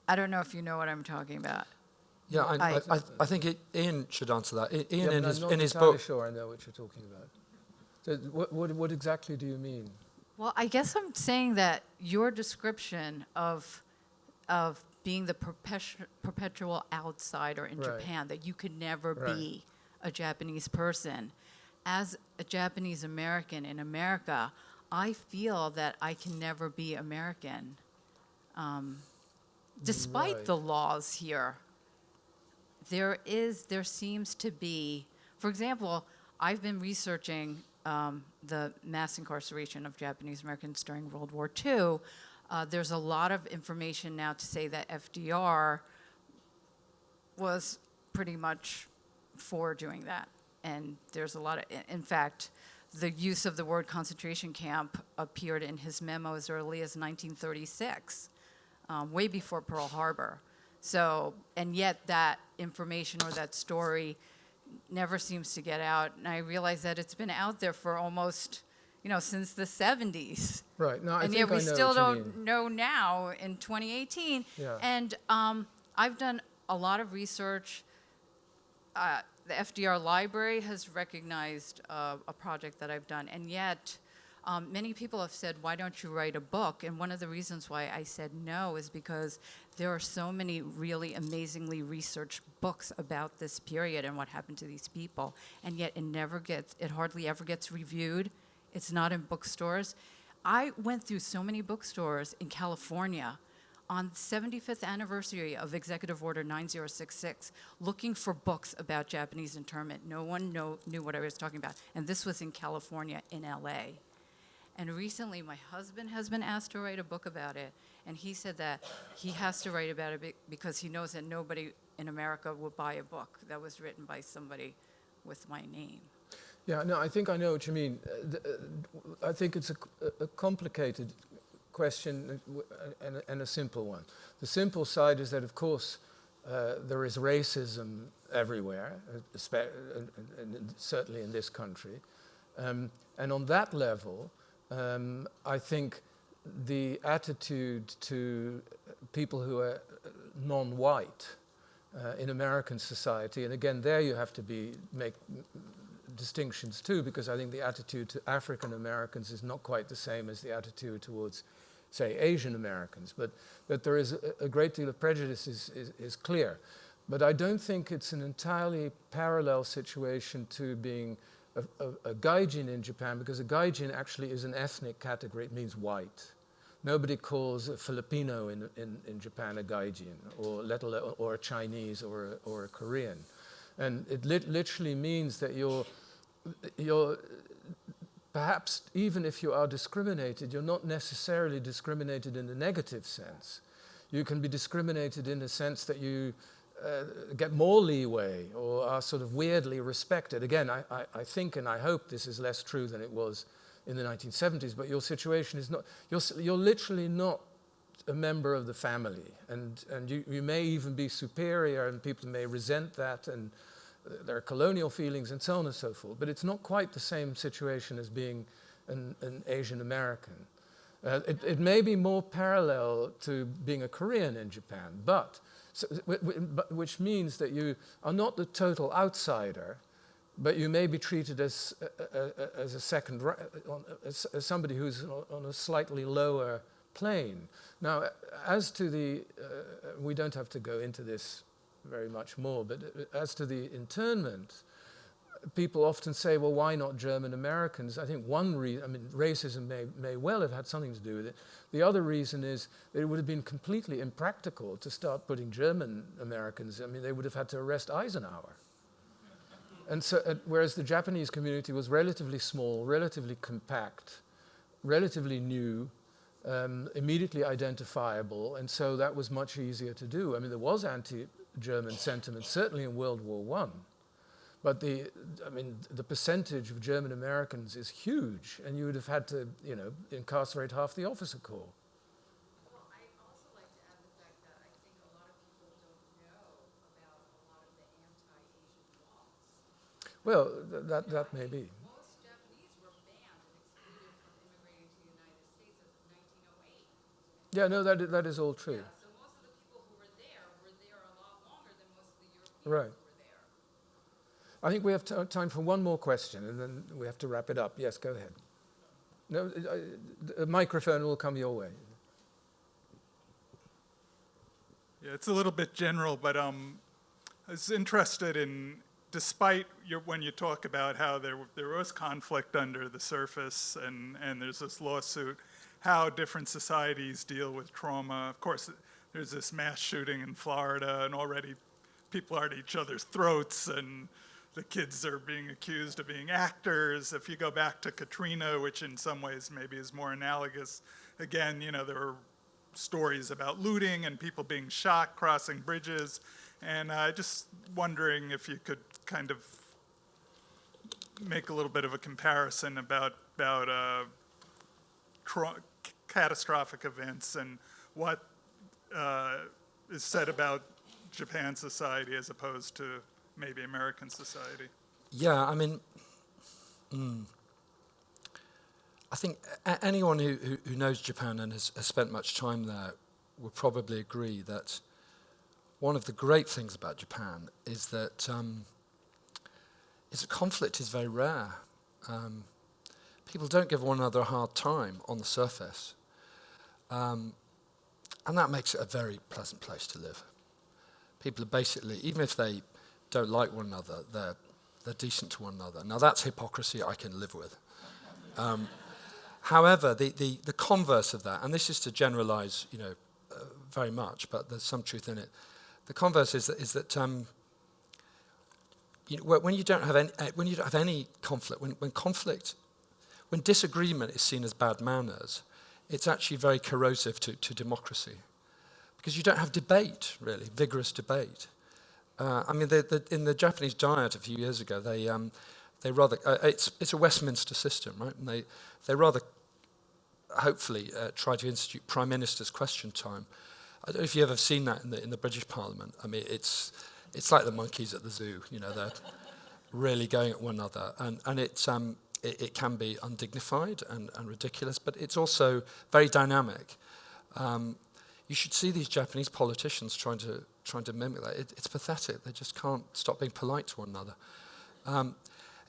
I don't know if you know what I'm talking about. Yeah, I think Ian should answer that. Ian, Yeah, in his book. I'm not entirely sure I know what you're talking about. So what exactly do you mean? Well, I guess I'm saying that your description of being the perpetual outsider in Right. Japan, that you could never Right. be a Japanese person. As a Japanese American in America, I feel that I can never be American, despite Right. the laws here. There seems to be, for example, I've been researching the mass incarceration of Japanese Americans during World War II. There's a lot of information now to say that FDR was pretty much for doing that. And there's a lot of, in fact, the use of the word concentration camp appeared in his memo as early as 1936, way before Pearl Harbor. So, and yet that information or that story never seems to get out. And I realize that it's been out there for almost, since the 70s. Right. No, And yet we still don't know now in 2018. Yeah. And I've done a lot of research. The FDR Library has recognized a project that I've done, and yet many people have said, why don't you write a book? And one of the reasons why I said no is because there are so many really amazingly researched books about this period and what happened to these people, and yet it hardly ever gets reviewed. It's not in bookstores. I went through so many bookstores in California on the 75th anniversary of Executive Order 9066, looking for books about Japanese internment. No one knew what I was talking about. And this was in California, in LA. And recently, my husband has been asked to write a book about it. And he said that he has to write about it because he knows that nobody in America would buy a book that was written by somebody with my name. Yeah, no, I think I know what you mean. I think it's a complicated question and a simple one. The simple side is that, of course, there is racism everywhere, certainly in this country. And on that level, I think the attitude to people who are non-white in American society, and again, there you have to make distinctions too, because I think the attitude to African Americans is not quite the same as the attitude towards, say, Asian Americans. But that there is a great deal of prejudice is clear. But I don't think it's an entirely parallel situation to being a gaijin in Japan, because a gaijin actually is an ethnic category. It means white. Nobody calls a Filipino in Japan a gaijin, or a Chinese or a Korean. And it literally means that you're perhaps, even if you are discriminated, you're not necessarily discriminated in a negative sense. You can be discriminated in the sense that you get more leeway or are sort of weirdly respected. Again, I think and I hope this is less true than it was in the 1970s, but your situation is not, you're literally not a member of the family, and you may even be superior, and people may resent that, and there are colonial feelings and so on and so forth, but it's not quite the same situation as being an Asian American. It may be more parallel to being a Korean in Japan, which means that you are not the total outsider, but you may be treated as a second, as somebody who's on a slightly lower plane. Now, as to the, we don't have to go into this very much more, but as to the internment, people often say, well, why not German Americans? I think one reason, I mean, racism may well have had something to do with it. The other reason is that it would have been completely impractical to start putting German Americans. I mean, they would have had to arrest Eisenhower. And so, whereas the Japanese community was relatively small, relatively compact, relatively new, immediately identifiable, and so that was much easier to do. I mean, there was anti-German sentiment, certainly in World War I, but the percentage of German Americans is huge, and you would have had to, incarcerate half the officer corps. Well, I'd also like to add the fact that I think a lot of people don't know about a lot of the anti-Asian laws. Well, that may be. Most Japanese were banned and excluded from immigrating to the United States as of 1908. Yeah, no, that is all true. Yeah, so most of the people who were there a lot longer than most of the Europeans Right. who were there. I think we have time for one more question, and then we have to wrap it up. Yes, go ahead. No, a microphone will come your way. Yeah, it's a little bit general, but I was interested in, despite when you talk about how there was conflict under the surface and there's this lawsuit, how different societies deal with trauma. Of course, there's this mass shooting in Florida, and already people are at each other's throats, and the kids are being accused of being actors. If you go back to Katrina, which in some ways maybe is more analogous, again, there were stories about looting and people being shot crossing bridges. And just wondering if you could kind of make a little bit of a comparison about catastrophic events and what is said about Japan society as opposed to maybe American society. Yeah, I mean, I think anyone who knows Japan and has spent much time there will probably agree that one of the great things about Japan is that conflict is very rare. People don't give one another a hard time on the surface. And that makes it a very pleasant place to live. People are basically, even if they don't like one another, they're decent to one another. Now that's hypocrisy I can live with. However, the converse of that, and this is to generalize, very much, but there's some truth in it. The converse is that when you don't have any conflict, when disagreement is seen as bad manners, it's actually very corrosive to democracy, because you don't have debate, really, vigorous debate. I mean, in the Japanese Diet a few years ago, they rather it's a Westminster system, right? And they rather hopefully try to institute Prime Minister's question time. I don't know if you've ever seen that in the British Parliament. I mean, it's like the monkeys at the zoo. You know, they're really going at one another, and it can be undignified and ridiculous, but it's also very dynamic. You should see these Japanese politicians trying to mimic that. It's pathetic. They just can't stop being polite to one another.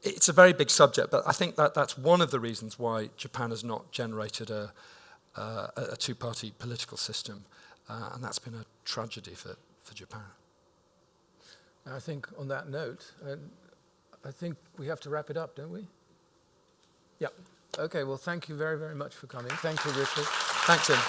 It's a very big subject, but I think that's one of the reasons why Japan has not generated a two-party political system, and that's been a tragedy for Japan. I think on that note, I think we have to wrap it up, don't we? Yep. Okay, well, thank you very, very much for coming. Thank you, Richard. Thanks, Ian.